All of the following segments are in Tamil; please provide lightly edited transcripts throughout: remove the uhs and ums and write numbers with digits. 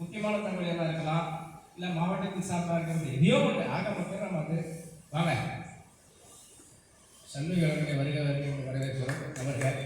முக்கியமான தகவல் என்ன இருக்கலாம், இல்லை மாவட்டத்தின் சார்பாக இருக்கிறது எதையோ ஒன்று ஆக மட்டும் நம்ம வந்து வாங்க சண்முக அவர்களை வருக வரவேற்கிறோம். அவர்கள்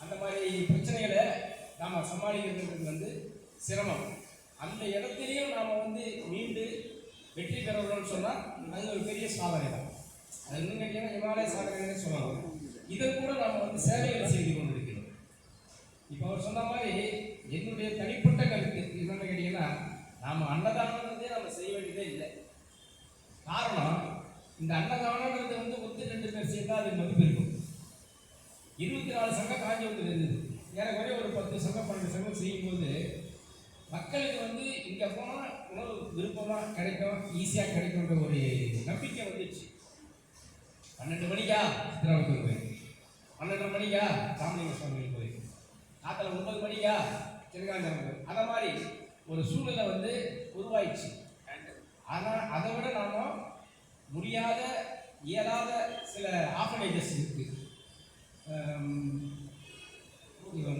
அந்த மாதிரி பிரச்சனைகளை நாம் சமாளிக்கிறது வந்து சிரமம். அந்த இடத்துலையும் நாம் வந்து மீண்டு வெற்றி பெறணும்னு சொன்னால் அது ஒரு பெரிய சாதனை தான். அது இன்னும் கேட்டீங்கன்னா இமாலய சாதனைன்னு சொல்லலாம். இதை கூட நாம் வந்து சேவைகளை செய்து கொண்டிருக்கிறோம். இப்போ அவர் சொன்ன மாதிரி என்னுடைய தனிப்பட்ட கருத்து என்னென்னு கேட்டீங்கன்னா, நாம் அன்னதானன்றதே நம்ம செய்ய வேண்டியதே இல்லை. காரணம், இந்த அன்னதானன்றது வந்து 1-2 பேர் சேர்ந்தா அது மதிப்பு இருக்கும். 24 சங்கம் காஞ்சிபுரத்தில் இருந்தது. ஏறக்குறைய ஒரு 10 சங்கம் 12 சங்கம் செய்யும்போது மக்களுக்கு வந்து இங்கே போனால் உணவு விருப்பமாக கிடைக்கும், ஈஸியாக கிடைக்கும்ன்ற ஒரு நம்பிக்கை வந்துச்சு. 12 மணிக்கா சித்திராவூர் கோயில், 12 மணிக்கா ராமலிங்க சுவாமி கோயில், காத்தில் 9 மணிக்கா திருகாஞ்சனம் கோயில், அந்த மாதிரி ஒரு சூழ்நிலை வந்து உருவாயிடுச்சு. ஆனால் அதை விட நாம் முடியாத இயலாத சில ஆர்கனைசேஷன் இருக்குது.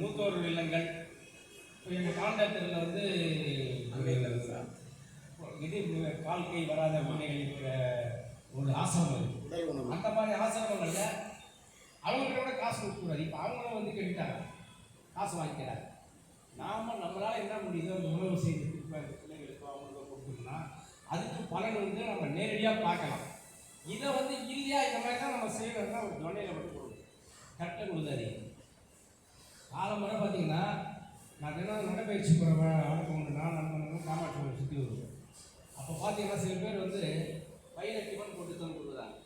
மூத்தோர் இல்லங்கள், இப்போ எங்கள் காண்டாக்டரில் வந்து இது கால் கை வராத குழந்தைகள் இருக்கிற ஒரு ஆசிரமம் இருக்குது. அந்த மாதிரி ஆசிரமங்களில் அவங்கள்ட்ட கூட காசு கொடுக்கூடாது. இப்போ அவங்களும் வந்து கேட்டாங்க, காசு வாங்கிக்கிறாங்க. நாம் நம்மளால் என்ன முடியுதோ அந்த உணவு செய்து பிள்ளைங்களுக்கோ அவங்களுக்கோ கொடுக்கணும்னா அதுக்கு பலன் வந்து நம்ம நேரடியாக பார்க்கலாம். இதை வந்து இல்லையா இந்த மாதிரி தான் நம்ம செய்யணும்னா ஒரு தொண்டையில் மட்டும் கொடுக்கும், கரெக்டாக கொடுக்காது. காலம்பரை பார்த்தீங்கன்னா நான் தினம் நடைபயிற்சி போகிற வழக்கம் உண்டுனா நம்ம காமாட்சி சுற்றி வருவோம். அப்போ பார்த்தீங்கன்னா சில பேர் வந்து பையில டிஃபன் போட்டு தான் கொடுக்குறாங்க.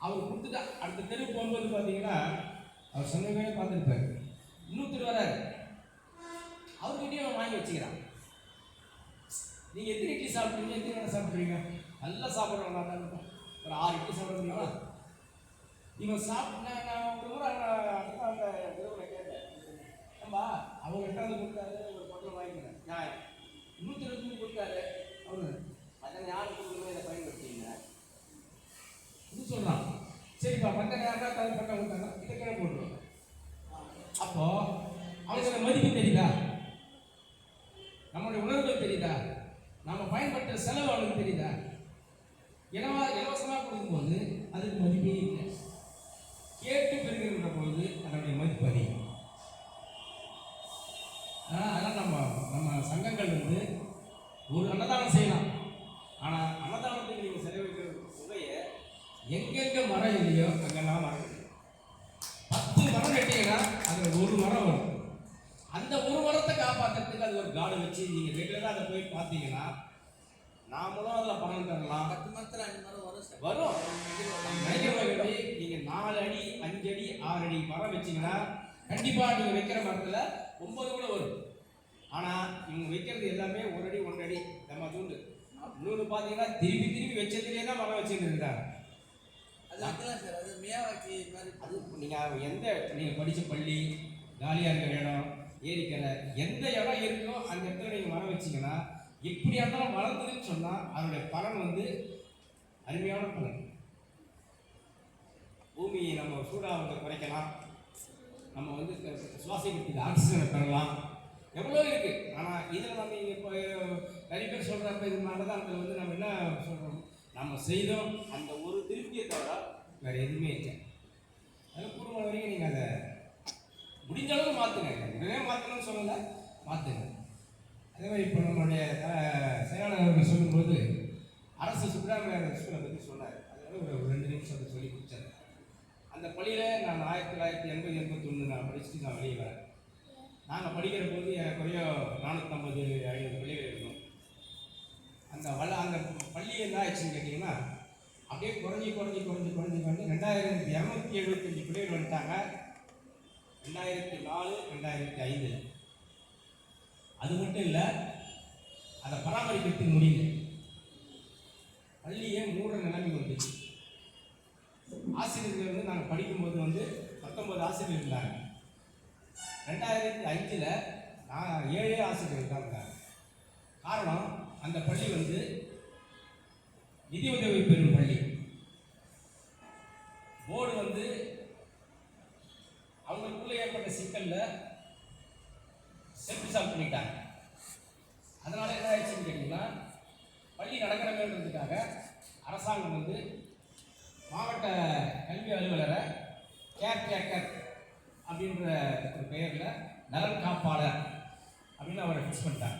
அவர் கொடுத்துட்டா அடுத்த தெரு போகும்போது பார்த்தீங்கன்னா அவர் சொன்னவே பார்த்துருப்பாரு. இன்னொருத்தர் வராரு, அவர்கிட்டையும் அவன் வாங்கி வச்சுக்கிறான். நீங்கள் எத்தனை இட்லி சாப்பிட்றீங்க, எத்தனை வேலை சாப்பிட்றீங்க? நல்லா சாப்பிட்றவங்க தான் இருக்கும். ஒரு 6 இட்லி சாப்பிட்றீங்களா? இவன் சாப்பிட்டா நான் ஒரு முறை அந்த தெருவில் கேட்டேன், நம்ம அவங்க எட்டாவது கொடுத்தாரு, ஒரு பொருளை வாங்கிக்கிறேன் நியாயம். 120 கொடுத்தாரு அவரு, அதை யாரும் கொடுக்கணும், இதை பயன்படுத்திங்க இது சொல்கிறான். சரிப்பா மற்ற யாருக்கா தனிப்பட்ட கொடுத்தாங்க, இதை கீழே போட்டுருவாங்க. அப்போ அவங்களுக்கு மதிப்பு தெரியுதா? நம்மளுடைய உணர்வுகள் தெரியுதா? நம்ம பயன்படுத்துகிற செலவு அவனுக்கு தெரியுதா? இலவசமாக கொடுக்கும்போது அதுக்கு மதிப்பே இல்லை. கேட்டு பெறுகின்ற பொழுது அதனுடைய மதிப்பு அதிகம். அதனால் நம்ம சங்கங்கள் வந்து ஒரு அன்னதானம் செய்யலாம். ஆனால் அன்னதானத்துக்கு நீங்கள் செலவழிக்கிற தொகையை எங்கெங்கே மரம் இல்லையோ அங்கெல்லாம் மரம் இல்லை. 10 மரம் நட்டீங்கன்னா அதில் ஒரு மரம் வரும். அந்த ஒரு மரத்தை காப்பாற்றுறதுக்கு அது ஒரு காடு வச்சு நீங்கள் ரெகுலராக அதை போய் பார்த்தீங்கன்னா நாமளும் அதில் பணம் தரலாம். 10 மரத்தில் 5 மரம் வரும் வரும். நீங்கள் 4 அடி 5 அடி 6 அடி மரம் வச்சிங்கன்னா கண்டிப்பாக நீங்கள் வைக்கிற மரத்தில் 9 கூட வரும். ஆனால் இவங்க வைக்கிறது எல்லாமே 1 அடி 1 அடி நம்ம தூண்டு. இன்னொன்று பார்த்தீங்கன்னா திருப்பி வச்சதுலேயே தான் மரம் வச்சுட்டு இருக்கிறாங்க. அது வைக்கலாம் சார், அது மியாவாக்கி மாதிரி. அது நீங்கள் படித்த பள்ளி, காலியாக இருக்கிற இடம், ஏரிக்கரை, எந்த இடம் இருக்கோ அந்த இடத்துல நீங்கள் மரம் வச்சிங்கன்னா எப்படியா இருந்தாலும் வளர்ந்ததுன்னு சொன்னால் அதனுடைய பலன் வந்து அருமையான பலன். பூமியை நம்ம சூடாக குறைக்கலாம், நம்ம வந்து சுவாசிக்கிறதுக்கு ஆக்சிஜனை பெறலாம், எவ்வளோ இருக்குது. ஆனால் இதில் நம்ம இங்கே இப்போ நிறைய பேர் சொல்கிறப்ப இது அன்னதானத்தில் வந்து நம்ம என்ன சொல்கிறோம், நம்ம செய்தோம் அந்த ஒரு திருப்தியை தவிர வேறு எதுவுமே இல்லை. அதில் குடும்பம் வரைக்கும் நீங்கள் அதை முடிஞ்ச அளவு மாற்றுங்க. உடனே மாற்றணும்னு சொல்லலை, மாற்றுங்க. அதே மாதிரி இப்போ நம்மளுடைய செயலாளர்கள் சொல்லும்போது அரசு சுப்ரமணிய ஸ்கூலை பற்றி சொன்னார். அதனால ஒரு 2 நிமிஷம் சொல்லி கொடுத்தாரு. அந்த பள்ளியில் நான் 1980-81 நான் படிச்சுட்டு நான் வெளியே வரேன். நாங்கள் படிக்கிற போது ஏறக்குறைய 450-500 பள்ளிகள் இருக்கணும். அந்த பள்ளி என்ன ஆயிடுச்சுன்னு கேட்டிங்கன்னா அப்படியே குறைஞ்சி 2275 பிள்ளைகள் வந்துட்டாங்க 2004-2005. அது மட்டும் இல்லை, அதை பராமரிக்கிறதுக்கு முடியல, பள்ளியே மூடுற நிலைமை வந்துச்சு. ஆசிரியர்கள் வந்து நாங்கள் படிக்கும்போது வந்து 19 ஆசிரியர்கள் இருந்தாங்க. 2005 7 ஆசிரியர்கள் தான் இருந்தாங்க. காரணம், அந்த பள்ளி வந்து நிதி உதவி பெறும் பள்ளி. போர்டு வந்து அவங்களுக்குள்ள ஏற்பட்ட சிக்கல்ல செல்ஃப் பண்ணிட்டாங்க. அதனால் என்ன ஆயிடுச்சுன்னு கேட்டிங்கன்னா, பள்ளி நடக்கிறதுக்காக அரசாங்கம் வந்து மாவட்ட கல்வி அலுவலரை கேர்டேக்கர் அப்படின்ற ஒரு பெயரில் நலன் காப்பாளர் அப்படின்னு அவரை ஃபிக்ஸ் பண்ணிட்டாங்க.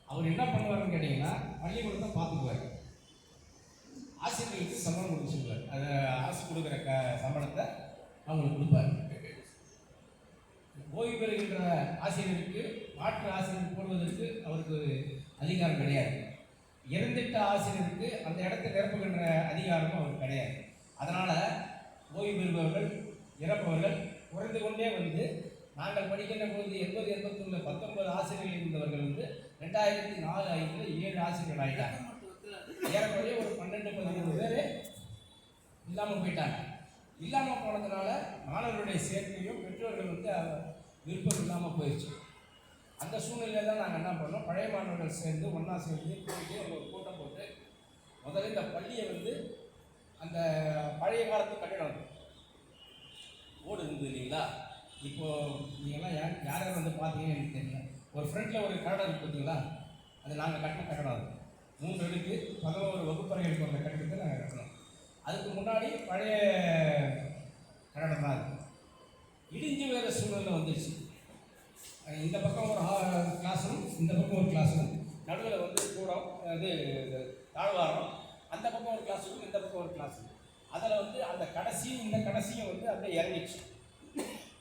அவர் என்ன பண்ணுவாருன்னு கேட்டிங்கன்னா, பள்ளிக்கூடத்தை பார்த்துக்குவார், ஆசிரியர்களுக்கு சம்பளம் கொடுக்க சொல்லுவார். அதை அரசு கொடுக்குற சம்பளத்தை அவங்களுக்கு கொடுப்பார். ஓய்வு பெறுகின்ற ஆசிரியருக்கு மாற்று ஆசிரியர் போடுவதற்கு அவருக்கு அதிகாரம் கிடையாது. இறந்துட்ட ஆசிரியருக்கு அந்த இடத்தை நிரப்புகின்ற அதிகாரமும் அவருக்கு கிடையாது. அதனால் ஓய்வு பெறுபவர்கள் இறப்பவர்கள் குறைந்து கொண்டே வந்து, நாங்கள் படிக்கின்ற பொழுது 80, 81, 19 ஆசிரியர்கள் இருந்தவர்கள் வந்து 2004-5 7 ஆசிரியர்கள் ஆகிட்டாங்க. ஏறக்குறைய ஒரு 12-13 பேர் இல்லாமல் போயிட்டாங்க. இல்லாமல் போனதுனால மாணவர்களுடைய சேர்க்கையும் பெற்றோர்கள் வந்து விருப்பம் இல்லாமல் போயிடுச்சு. அந்த சூழ்நிலையில் தான் நாங்கள் என்ன பண்ணோம், பழைய மாணவர்கள் சேர்ந்து ஒன்றா சேர்ந்து போயிட்டு ஒரு கூட்டம் போட்டு முதல்ல இந்த பள்ளியை வந்து அந்த பழைய காலத்து கட்டிடம் ஓடு இருந்தது இல்லைங்களா, இப்போது நீங்கள்லாம் யார் யார் வந்து பார்த்தீங்கன்னு எனக்கு தெரியல. ஒரு ஃப்ரண்ட்டில் ஒரு கட்டடம் இருக்குது பார்த்தீங்களா, அது நாங்கள் கட்டின கட்டடம். அது 3 அடுக்கு 11 வகுப்பறைகளுக்கு வந்த கட்டிடத்தை நாங்கள் கட்டணும். அதுக்கு முன்னாடி பழைய கட்டடம் தான் அது. இடிஞ்சு வேறு சூழ்நிலை வந்துடுச்சு. இந்த பக்கம் ஒரு கிளாஸும் இந்த பக்கம் ஒரு கிளாஸும், நடுவில் வந்து கூடம் இது தாழ்வாரம், அந்த பக்கம் ஒரு கிளாஸும் இந்த பக்கம் ஒரு கிளாஸும். அதில் வந்து அந்த கடைசியும் இந்த கடைசியும் வந்து அப்படியே இறங்கிடுச்சு.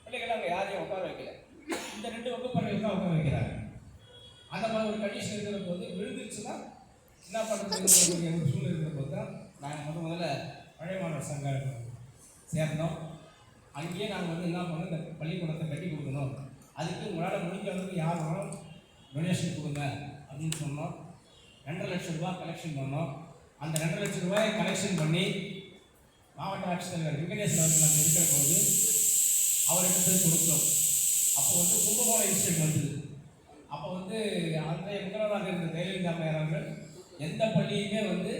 பிள்ளைகள் அங்கே யாரையும் உட்கார வைக்கல, இந்த 2 வகுப்பறைகள் தான் உட்கார வைக்கிறாங்க. அந்த மாதிரி ஒரு கண்டிஷன் இருக்கிற போது விழுந்துருச்சுன்னா என்ன பண்ணுறது ஒரு சூழ்நிலை இருக்கிற போது தான் நாங்கள் முதல்ல பழைய மாணவர் சங்கம் சேர்ந்தோம். அங்கேயே நாங்கள் வந்து என்ன பண்ணோம், இந்த பள்ளிக்கூடத்தை கட்டி கொடுக்கணும், அதுக்கு உங்களால் முடிஞ்ச அளவுக்கு யார் வேணும் டொனேஷன் கொடுங்க அப்படின்னு சொன்னோம். 2.5 லட்சம் ரூபா கலெக்ஷன் பண்ணோம். அந்த 2.5 லட்சம் ரூபாயை கலெக்ஷன் பண்ணி மாவட்ட ஆட்சித்தலைவர் வெங்கடேசன் அவர்கள் நாங்கள் இருக்கிற போது அவர்கிட்ட கொடுத்தோம். அப்போ வந்து கும்பகோணம் இன்ஸ்டியூட் வந்தது. அப்போ வந்து அன்றைய முதல்வராக இருந்த ஜெயலலிதா அம்மையார் அவர்கள் எந்த பள்ளியுமே வந்து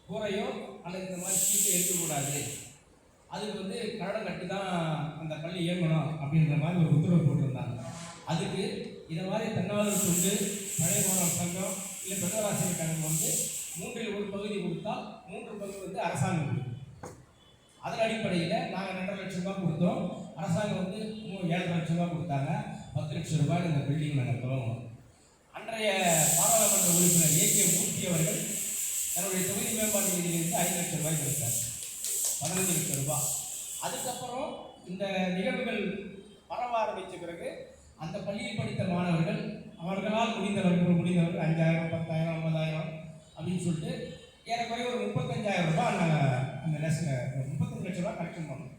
கூரையோ அல்லது இந்த மாதிரி சீட்டை இருக்கக்கூடாது, அதுக்கு வந்து கட்டடம் கட்டி தான் அந்த பள்ளி இயங்கணும் அப்படின்ற மாதிரி ஒரு உத்தரவு போட்டிருந்தாங்க. அதுக்கு இதை மாதிரி தன்னார்வ தொண்டு பழைய மாணவர் சங்கம் இல்லை பெற்றோராசிரியர் கழகம் வந்து 3இல் 1 பகுதி கொடுத்தால் 3 பகுதி வந்து அரசாங்கம் கொடுக்கும். அதன் அடிப்படையில் நாங்கள் 2.5 லட்சம் ரூபாய் கொடுத்தோம். அரசாங்கம் வந்து 7.5 லட்சம் ரூபாய் கொடுத்தாங்க. 10 லட்சம் ரூபாய் இந்த பில்டிங் நாங்கள் துவங்கணும். அன்றைய பாராளுமன்ற உறுப்பினர் ஏகே மூர்த்தி அவர்கள் தன்னுடைய தொகுதி மேம்பாட்டு நிதியிலிருந்து 5 லட்சம் ரூபாய் கொடுத்தார், 15 லட்சம் ரூபாய். அதுக்கப்புறம் இந்த நிகழ்வுகள் பரவ ஆரம்பித்த பிறகு அந்த பள்ளியில் படித்த மாணவர்கள் அவர்களால் முடிந்தவர்கள் 5,000, 10,000, 50,000 அப்படின்னு சொல்லிட்டு ஏறக்குறைய ஒரு 35,000 ரூபாய் நாங்கள் அந்த லெஸ்ல 35 லட்சம் ரூபாய் கலெக்ஷன் பண்ணோம்.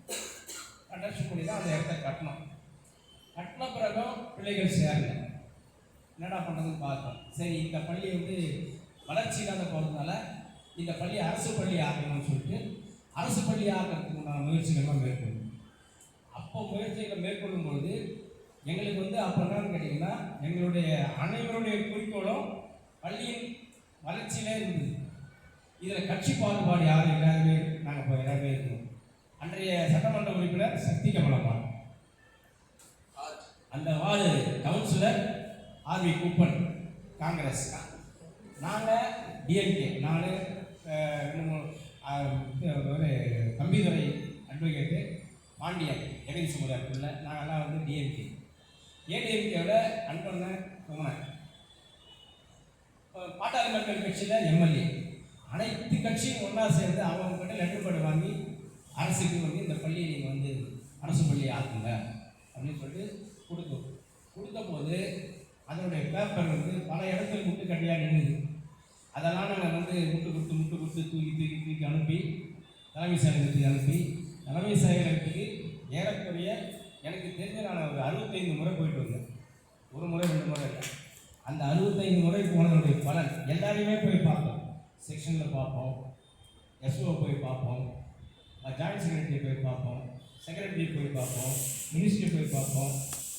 கலெக்ஷன் பண்ணி தான் அந்த இடத்த கட்டணும். கட்டின பிறகும் பிள்ளைகள் சேரல. என்னடா பண்ணுறதுன்னு பார்த்தோம். சரி, இந்த பள்ளி வந்து வளர்ச்சி இல்லாத போகிறதுனால இந்த பள்ளி அரசு பள்ளி ஆகணும்னு சொல்லிட்டு அரசு பள்ளி ஆகிறதுக்கு உண்டான முயற்சிகள்லாம் மேற்கொள்ளும். அப்போ முயற்சிகளை மேற்கொள்ளும் பொழுது எங்களுக்கு வந்து அப்போ என்னன்னு கேட்டிங்கன்னா, எங்களுடைய அனைவருடைய குறிக்கோளும் பள்ளியின் வளர்ச்சியிலே இருந்தது. இதில் கட்சி பாகுபாடு யாரும் இல்லாதவே நாங்கள் இப்போ எல்லாருமே இருக்கணும். அன்றைய சட்டமன்ற உறுப்பினர் சக்தி கமலம்மாள், அந்த ward councillor RV coupon Congress, நாங்கள் டிஎம்கே, நான் 2-3 தம்பிதுரை அட்வொகேட்டு பாண்டியன் ஜெகதீஷ் சமுதாயத்தில் நாங்கள்லாம் வந்து டிஎம்கே. ஏடிஎம்கேவோட அன்பண்ணன் குமரன், பாட்டாளி மக்கள் கட்சியில் எம்எல்ஏ, அனைத்து கட்சியும் ஒன்றா சேர்ந்து அவங்ககிட்ட லெட்டர் பேட் வாங்கி அரசுக்கு வந்து இந்த பள்ளியை நீங்கள் வந்து அரசு பள்ளியை ஆக்குங்க அப்படின்னு சொல்லிட்டு கொடுத்த போது அதனுடைய பேப்பர் வந்து பல இடத்துல முட்டுக்கட்டையாக நின்றுது. அதெல்லாம் நாங்கள் வந்து முட்டு கொடுத்து தூக்கி அனுப்பி தலைமை செயலகத்துக்கு அனுப்பி, தலைமை செயலகத்துக்கு ஏறக்குறைய எனக்கு தெரிஞ்ச நான் ஒரு 65 முறை போயிட்டு வந்தேன். 1 முறை 2 முறை இல்லை. அந்த 65 முறை போனதனுடைய பலன் எல்லாரையுமே போய் பார்ப்போம். செக்ஷனில் பார்ப்போம், எஸ்ஓ போய் பார்ப்போம், ஜாயின்ட் செக்ரட்டரி போய் பார்ப்போம், செக்ரட்டரி போய் பார்ப்போம், மினிஸ்ட்ரி போய் பார்ப்போம்,